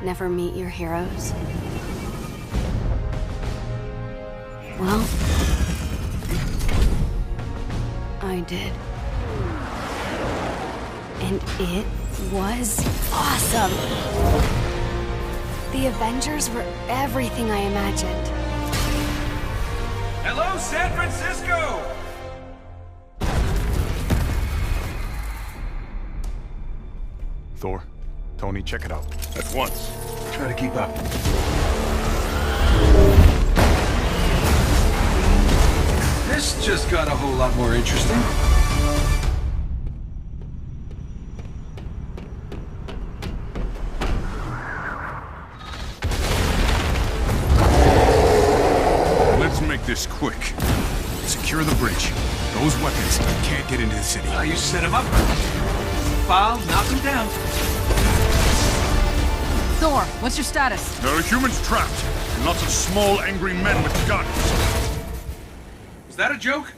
never meet your heroes? Well, I did. And it was awesome! The Avengers were everything I imagined. Hello, San Francisco! Thor, Tony, check it out. At once. Try to keep up. This just got a whole lot more interesting. Let's make this quick. Secure the bridge. Those weapons can't get into the city. You set them up. File, knock them down. Thor, what's your status? There are humans trapped, and lots of small, angry men with guns. Is that a joke?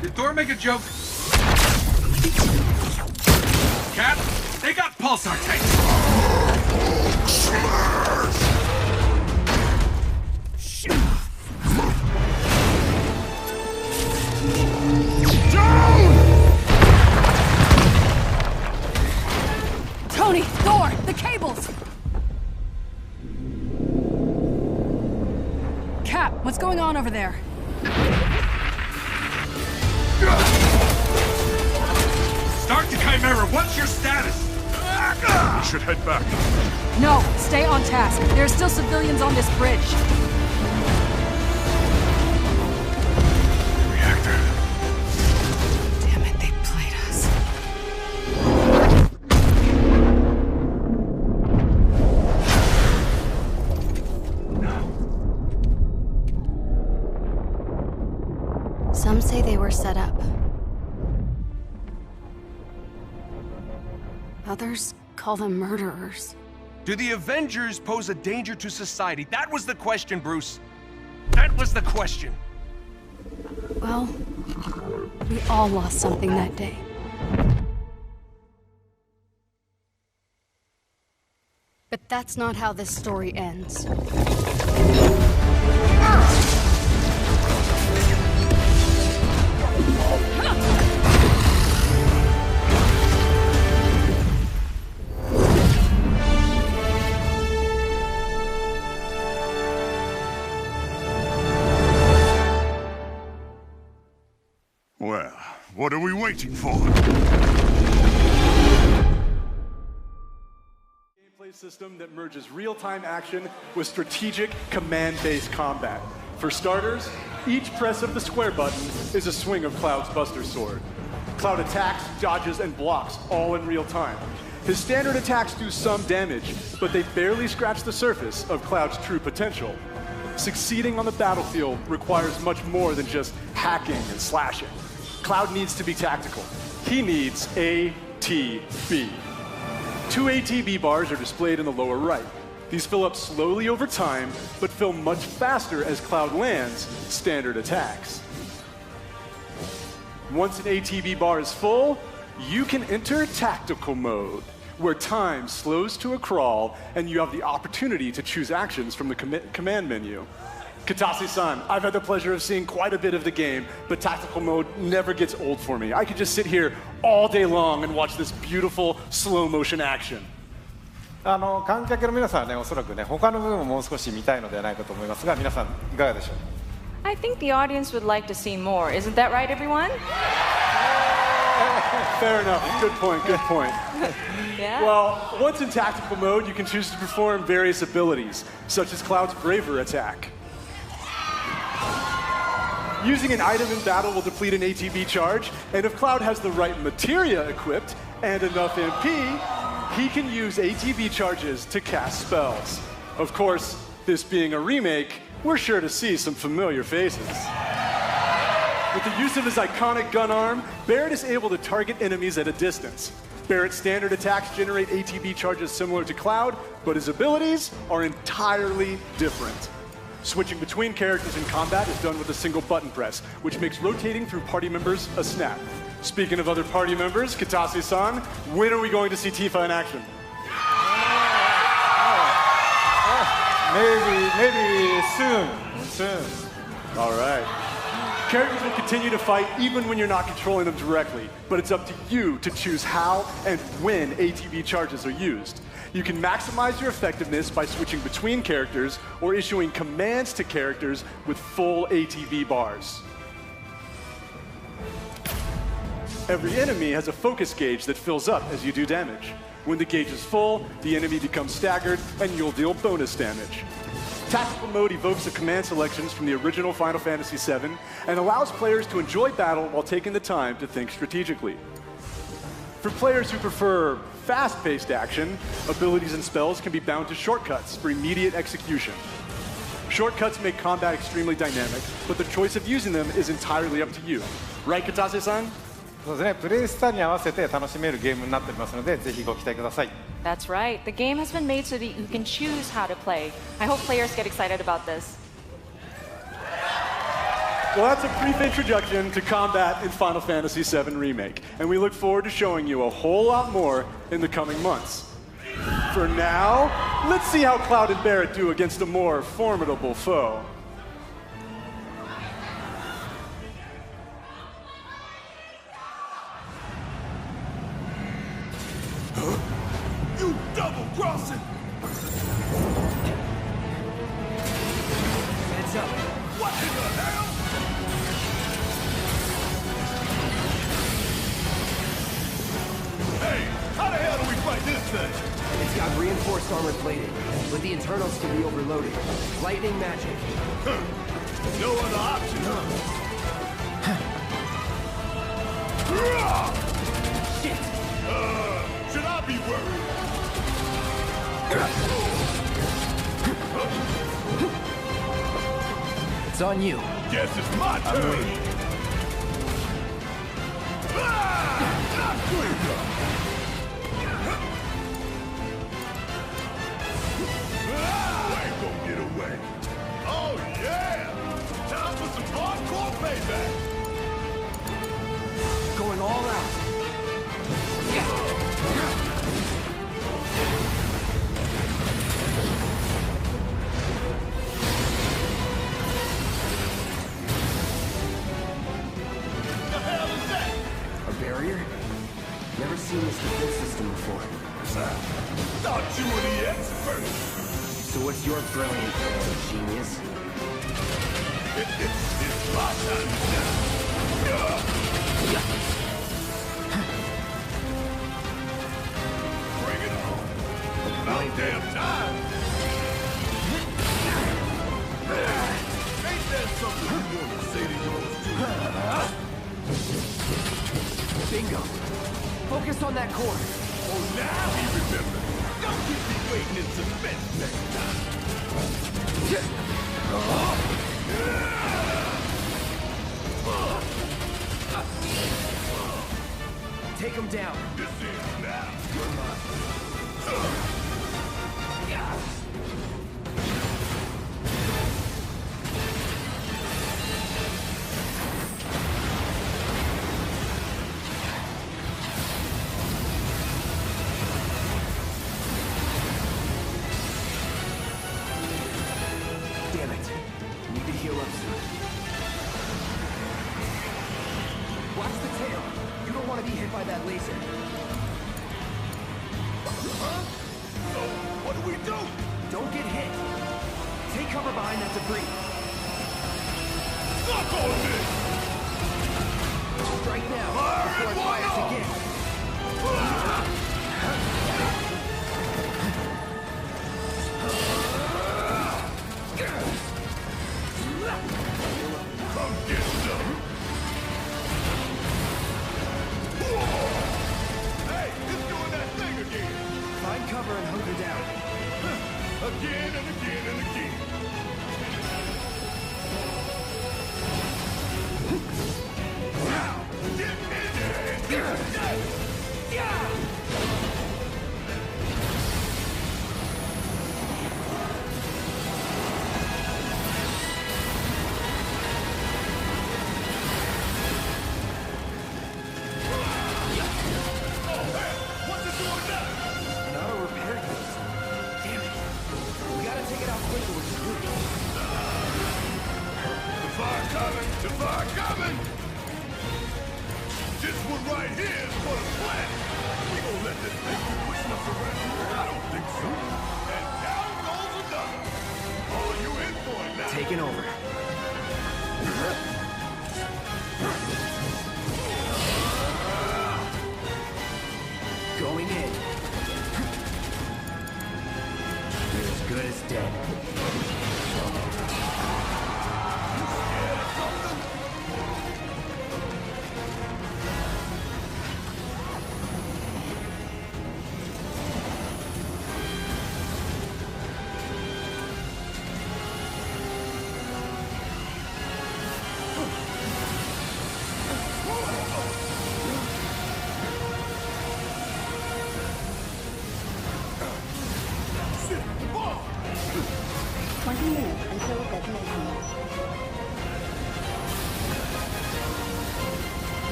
Did Thor make a joke? Cap, they got pulsar tanks. Tony, Thor, the cables! Cap, what's going on over there? Start the Chimera. What's your status? We should head back. No, stay on task. There are still civilians on this bridge. Reactor. Damn it, they played us. Some say they were set up. Others call them murderers. Do the Avengers pose a danger to society? That was the question, Bruce. That was the question. Well, we all lost something that day. But that's not how this story ends. Well, what are we waiting for? Gameplay system that merges real-time action with strategic command-based combat. For starters, each press of the square button is a swing of Cloud's Buster Sword. Cloud attacks, dodges, and blocks all in real time. His standard attacks do some damage, but they barely scratch the surface of Cloud's true potential. Succeeding on the battlefield requires much more than just hacking and slashing. Cloud needs to be tactical. He needs ATB. 2 ATB bars are displayed in the lower right. These fill up slowly over time, but fill much faster as Cloud lands standard attacks. Once an ATB bar is full, you can enter tactical mode, where time slows to a crawl and you have the opportunity to choose actions from the command menu. Katase-san, I've had the pleasure of seeing quite a bit of the game, but tactical mode never gets old for me. I could just sit here all day long and watch this beautiful slow motion action. 観客の皆さんはね、おそらくね、他の部分ももう少し見たいのではないかと思いますが、皆さんいかがでしょう? I think the audience would like to see more. Isn't that right, everyone? Fair enough. Good point, good point. Yeah? Well, once in tactical mode, you can choose to perform various abilities, such as Cloud's Braver attack. Using an item in battle will deplete an ATB charge, and if Cloud has the right materia equipped and enough MP, he can use ATB charges to cast spells. Of course, this being a remake, we're sure to see some familiar faces. With the use of his iconic gun arm, Barrett is able to target enemies at a distance. Barrett's standard attacks generate ATB charges similar to Cloud, but his abilities are entirely different. Switching between characters in combat is done with a single button press, which makes rotating through party members a snap. Speaking of other party members, Katase-san, when are we going to see Tifa in action? Maybe soon. All right. Characters will continue to fight even when you're not controlling them directly, but it's up to you to choose how and when ATB charges are used. You can maximize your effectiveness by switching between characters or issuing commands to characters with full ATB bars. Every enemy has a focus gauge that fills up as you do damage. When the gauge is full, the enemy becomes staggered and you'll deal bonus damage. Tactical mode evokes the command selections from the original Final Fantasy VII and allows players to enjoy battle while taking the time to think strategically. For players who prefer fast-paced action, abilities and spells can be bound to shortcuts for immediate execution. Shortcuts make combat extremely dynamic, but the choice of using them is entirely up to you. Right, Katase-san? そうですね、プレイスタイルに合わせて楽しめるゲームになっておりますので、ぜひご期待ください。That's right. The game has been made so that you can choose how to play. I hope players get excited about this. Well, that's a brief introduction to combat in Final Fantasy VII Remake, and we look forward to showing you a whole lot more in the coming months. For now, let's see how Cloud and Barret do against a more formidable foe. You double-crossing! Heads up. What in the hell? Hey, how the hell do we fight this thing? It's got reinforced armor plating, but the internals can be overloaded. Lightning magic. No other option, huh? Shit! Should I be worried? It's on you. Guess it's my turn. I'm waiting. I ain't gonna get away. Oh yeah! Time for some hardcore payback. Going all out. The hell is that? A barrier? Never seen this defense system before. Thought you were the expert. So what's your brilliant plan, genius? It's my time to shine. Bring it on. About damn time. Ain't that something you want to say to yours too? Bingo. Focus on that core. Oh, now he remembers. Don't keep me waiting in suspense next time. Take him down. This is now. You're mine. Damn it. Need to heal up soon. Watch the tail. You don't want to be hit by that laser. Huh? So, what do we do? Don't get hit. Take cover behind that debris. Suck on this! Strike now before it fires again. Come get some. Hey, it's doing that thing again. Find cover and hunker down. Again and again and again. Now, get in there and get that. fire coming! The fire coming! This one right here is for the plant! We gonna let this thing push us around? I don't think so. And down goes another! Oh, you in for it now! Taking over. Going in. You're as good as dead.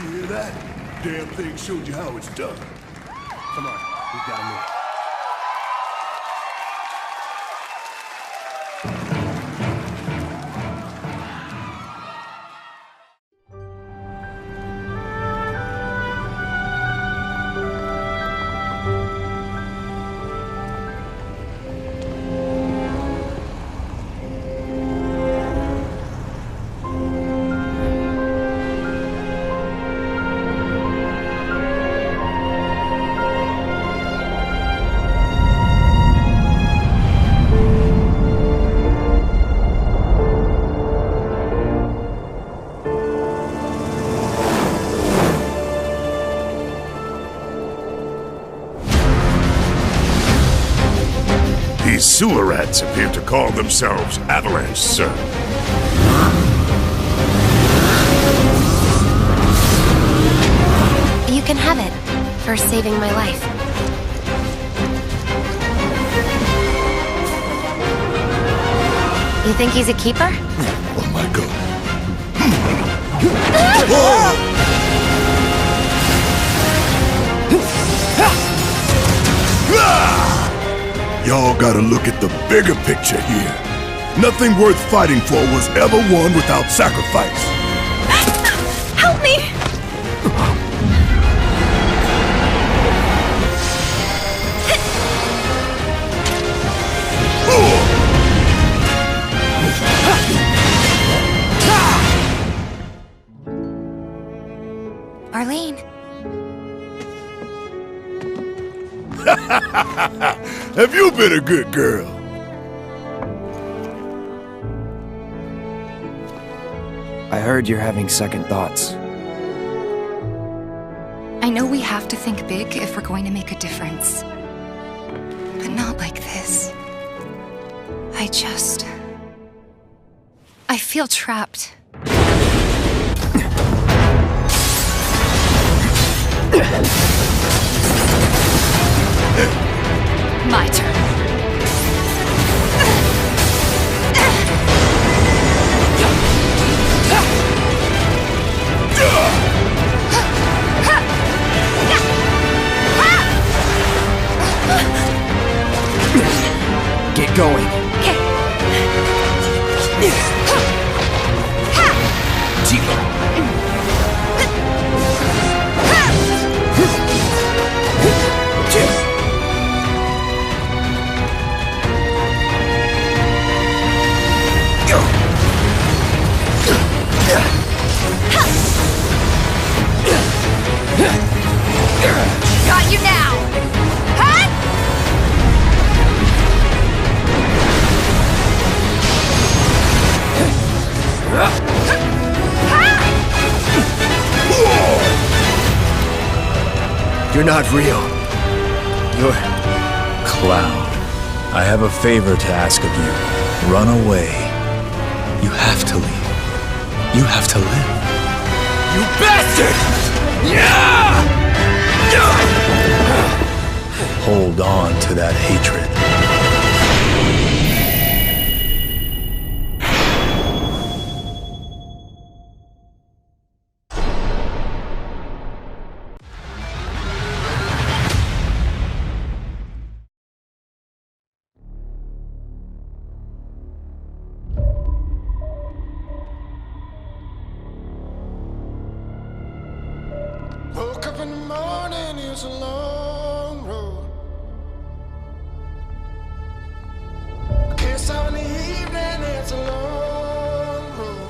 You hear that? Damn thing showed you how it's done. Come on, we've got to move. These sewer rats appear to call themselves Avalanche, sir. You can have it for saving my life. You think he's a keeper? Oh my god. Y'all gotta look at the bigger picture here. Nothing worth fighting for was ever won without sacrifice. Help me! Arlene. Have you been a good girl? I heard you're having second thoughts. I know we have to think big if we're going to make a difference. But not like this. I feel trapped. My turn. Get going. Okay. Got you now! Huh? You're not real. You're... Cloud, I have a favor to ask of you. Run away. You have to leave. You have to live. You bastard! Yeah! Hold on to that hatred. Woke up in the morning, it's a long road. Kiss on the evening, it's a long road.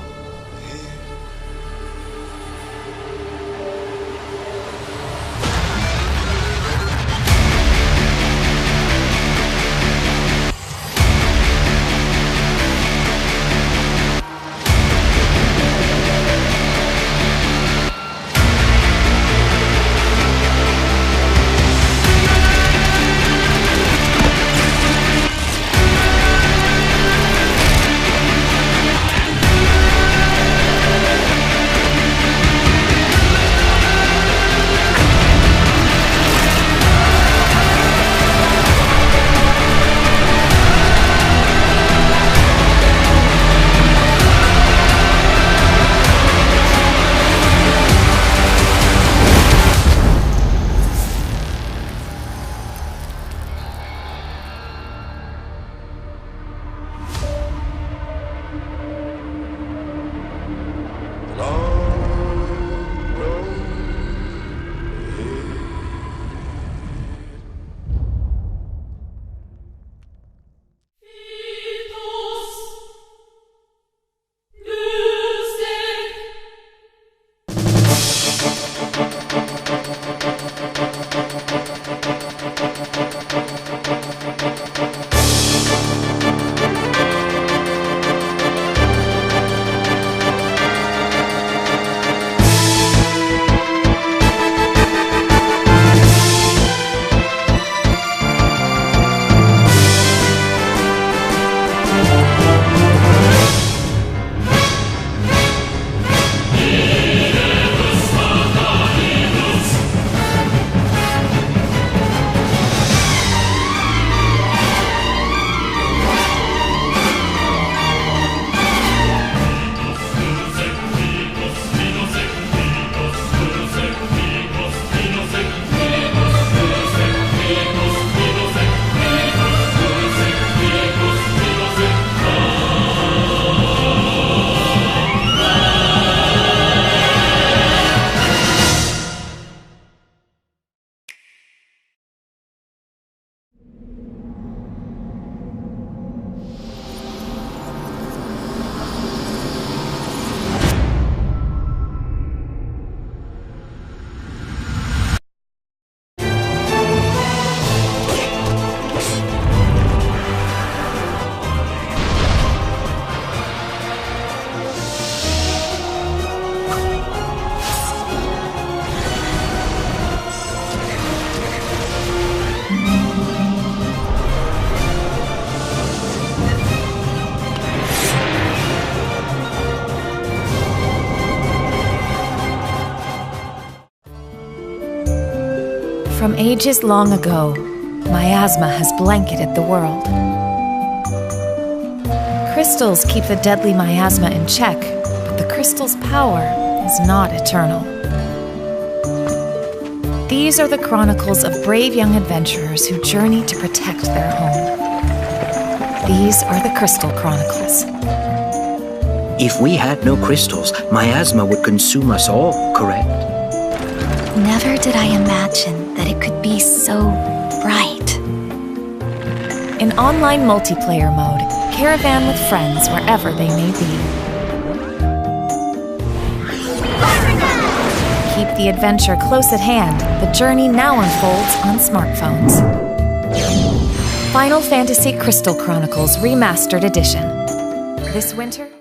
From ages long ago, miasma has blanketed the world. Crystals keep the deadly miasma in check, but the crystal's power is not eternal. These are the chronicles of brave young adventurers who journey to protect their home. These are the Crystal Chronicles. If we had no crystals, miasma would consume us all, correct? Never did I imagine that it could be so bright. In online multiplayer mode, caravan with friends wherever they may be. Keep the adventure close at hand. The journey now unfolds on smartphones. Final Fantasy Crystal Chronicles Remastered Edition. This winter...